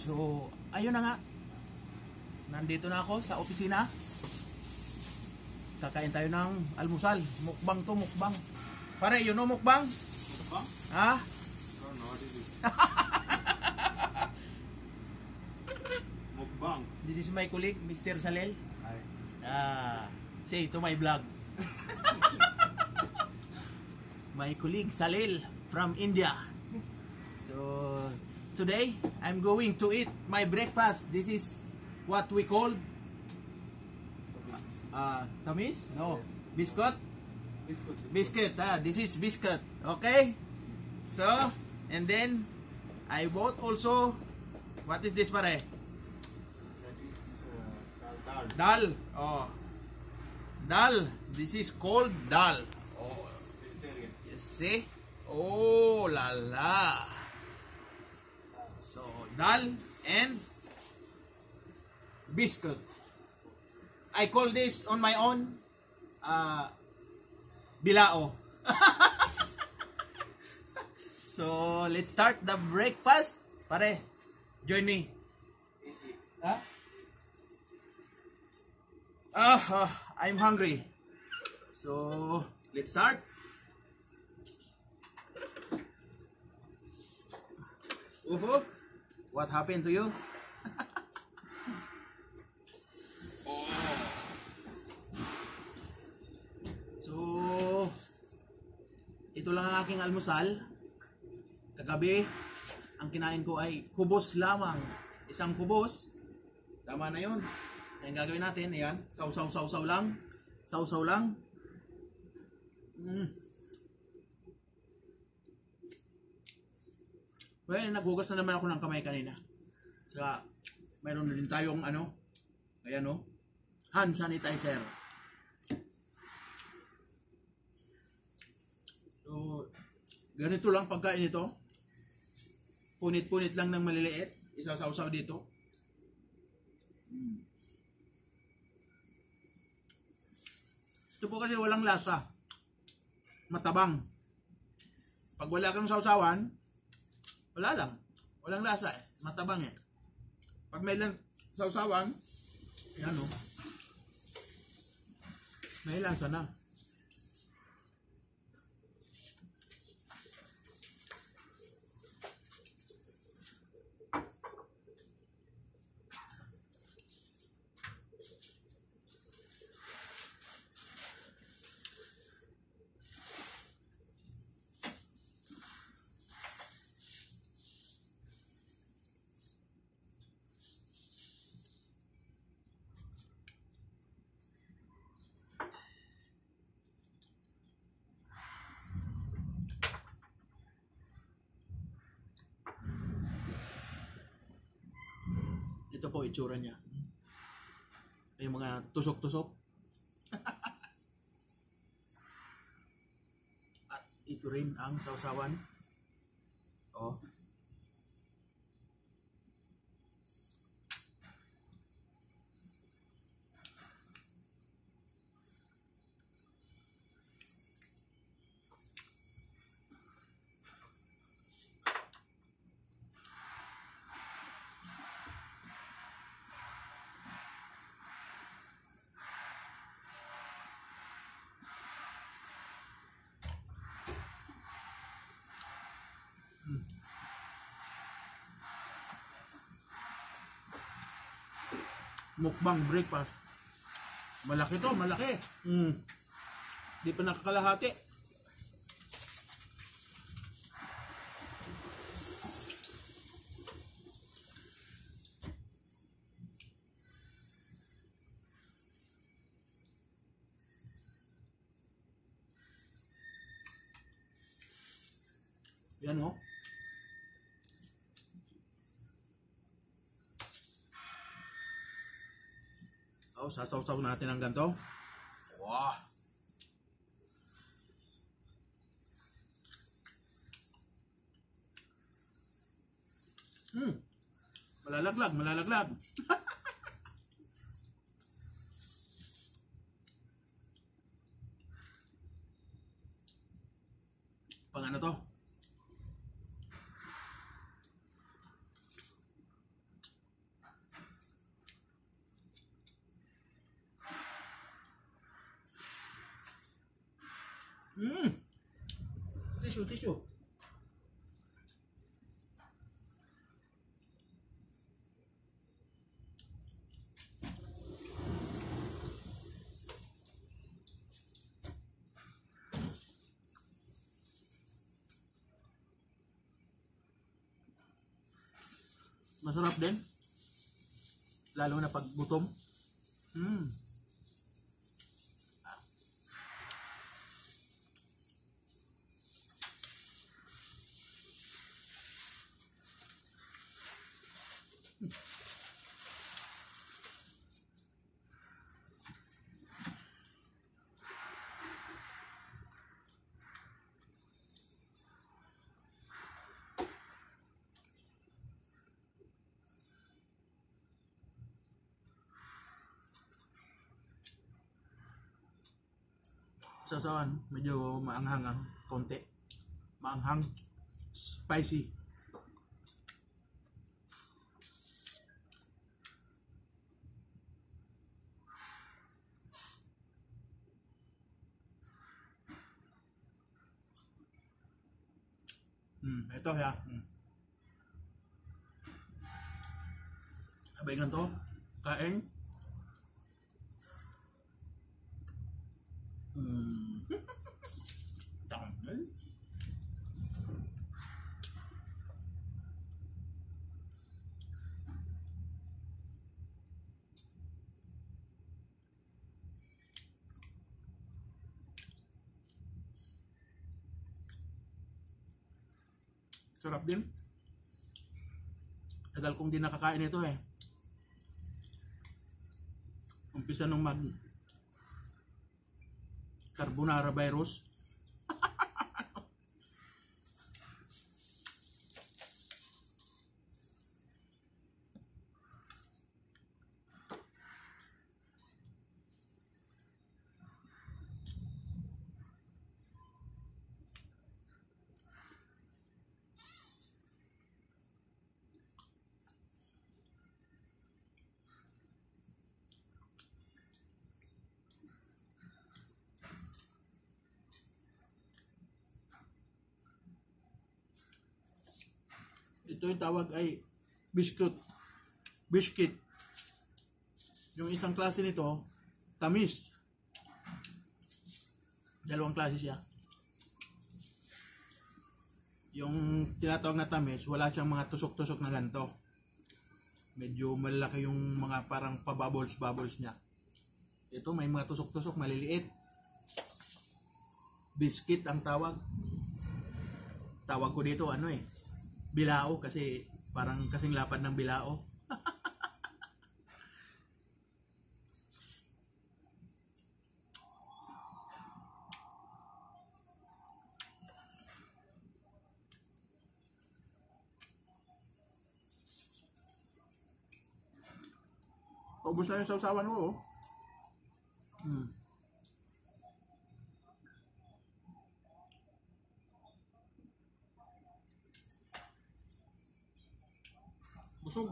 So, ayun na nga. Nandito na ako sa opisina. Kakain tayo ng almusal. Mukbang to, mukbang. Pare, you know mukbang? Mukbang? Ha? I don't know what it is. Mukbang. This is my colleague, Mr. Salel. Hi. Say to my vlog. My colleague Salil from India. So today I'm going to eat my breakfast. This is what we call tamis? No. Biscuit? Biscuit. This is biscuit. Okay? So, and then I bought also, what is this pare? That is dal. Dal. Oh. Dal. This is called dal. Oh. Vegetarian. You see? Oh la la. So, dal and biscuit. I call this on my own bilao. So, let's start the breakfast. Pare, join me. Huh? I'm hungry. So, let's start. What happened to you? So, ito lang ang aking almusal. Kagabi, ang kinain ko ay Khoboos lamang. Isang Khoboos. Tama na yun. Ang gagawin natin, ayan, sausaw lang. Sausaw lang. Well, naghugas na naman ako ng kamay kanina. Saka, mayroon na din tayong ayan o, hand sanitizer. So, ganito lang pagkain ito. Punit-punit lang ng maliliit. Isasawsaw dito. Ito po kasi walang lasa. Matabang. Pag wala kang sausawan, wala lang. Walang lasa eh. Matabang eh. Pag may lang sausawan, yan o. May lasa na. Ito po itsura niya. May mga tusok-tusok. At ito rin ang sausawan. Oh. Mukbang breakfast. Malaki to, malaki. Di pa nakakalahati. Yan o. Sasaw-saw natin ang ganito. Wow. Malalaglag, malalaglag. Pang ano to? Tissue, tissue. Masarap din. Lalo na pag gutom. Sasawan, medyo maanghang ang konti. Maanghang, spicy. Ito ya. Sabay ganito, kain. Tangal. Sarap din. Tagal kong di nakakain ito eh. Umpisa nung mag carbonara virus. Ito yung tawag ay biscuit. Biscuit. Yung isang klase nito, tamis. Dalawang klase siya. Yung tinatawag na tamis, wala siyang mga tusok-tusok na ganito. Medyo malaki yung mga parang pa-bubbles-bubbles niya. Ito may mga tusok-tusok, maliliit. Biscuit ang tawag. Tawag ko dito ano eh, bilao, kasi parang kasing lapad ng bilao. Ubus na yung sausawan ko, oh. Busog.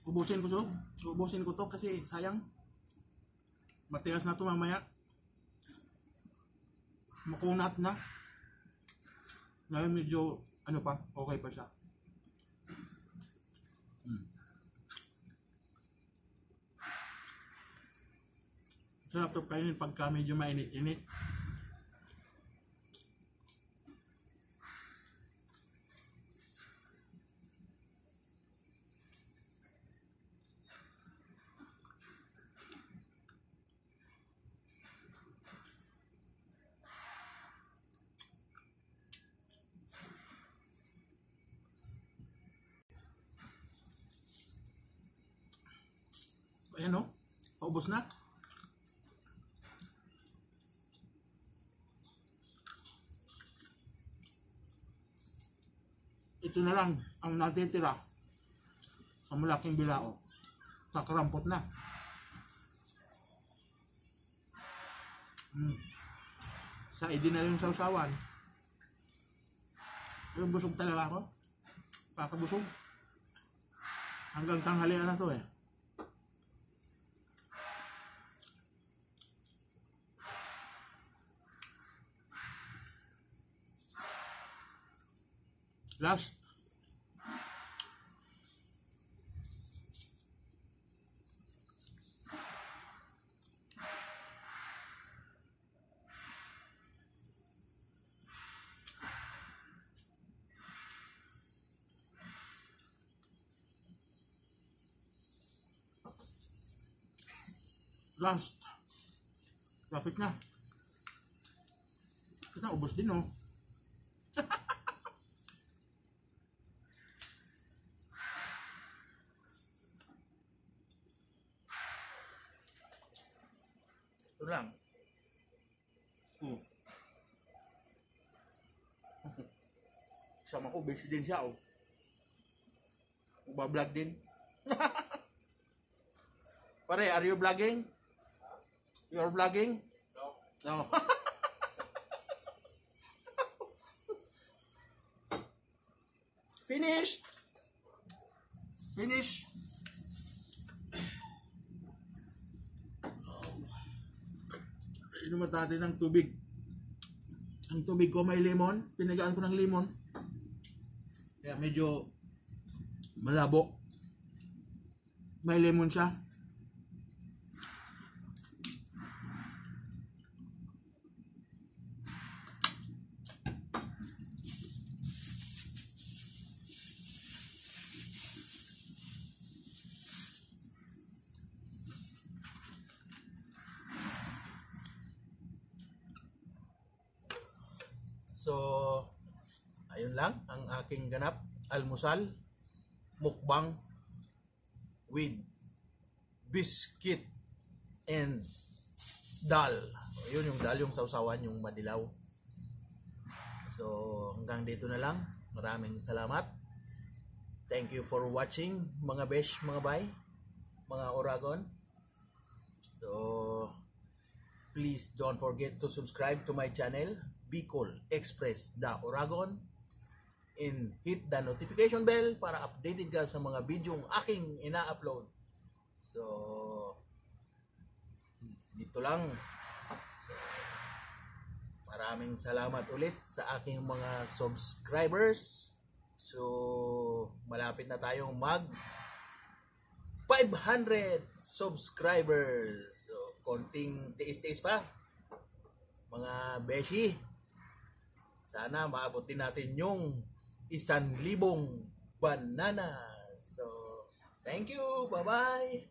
Ubusin ko to kasi sayang. Matigas na to mamaya. Makunat na. Ngayon medyo ano pa, okay pa siya. Sarap to kainin pagka medyo mainit-init. Ayan o, paubos na. Ito na lang ang natitira sa malaking bilao. Kakarampot na. Saidi na rin yung sausawan. Yung busog talaga ako. Kakabusog. Hanggang tanghalian na to eh. Last. Last. Lapit na. Kita ubos din oh. Ito lang. Sama ko, busy din siya oh. Magbablog din. Pare, are you vlogging? You're vlogging? No. No. Finish. Finish. Inuman natin ng tubig. Ang tubig ko may lemon. Pinagaan ko ng lemon. Kaya medyo malabo. May lemon siya. So, ayun lang ang aking ganap. Almusal, mukbang with biscuit and dal. Yun yung dal, yung sausawan, yung madilaw. So, hanggang dito na lang. Maraming salamat. Thank you for watching, mga besh, mga bay, mga Uragon. So, please don't forget to subscribe to my channel, Bicol Express the Uragon, and hit the notification bell para updated ka sa mga bidyong aking ina-upload. So, dito lang. So, maraming salamat ulit sa aking mga subscribers. So, malapit na tayong mag 500 subscribers. So, konting tiis-tiis pa, mga beshi. Sana maabot din natin yung 1,000 banana. So, thank you. Bye-bye.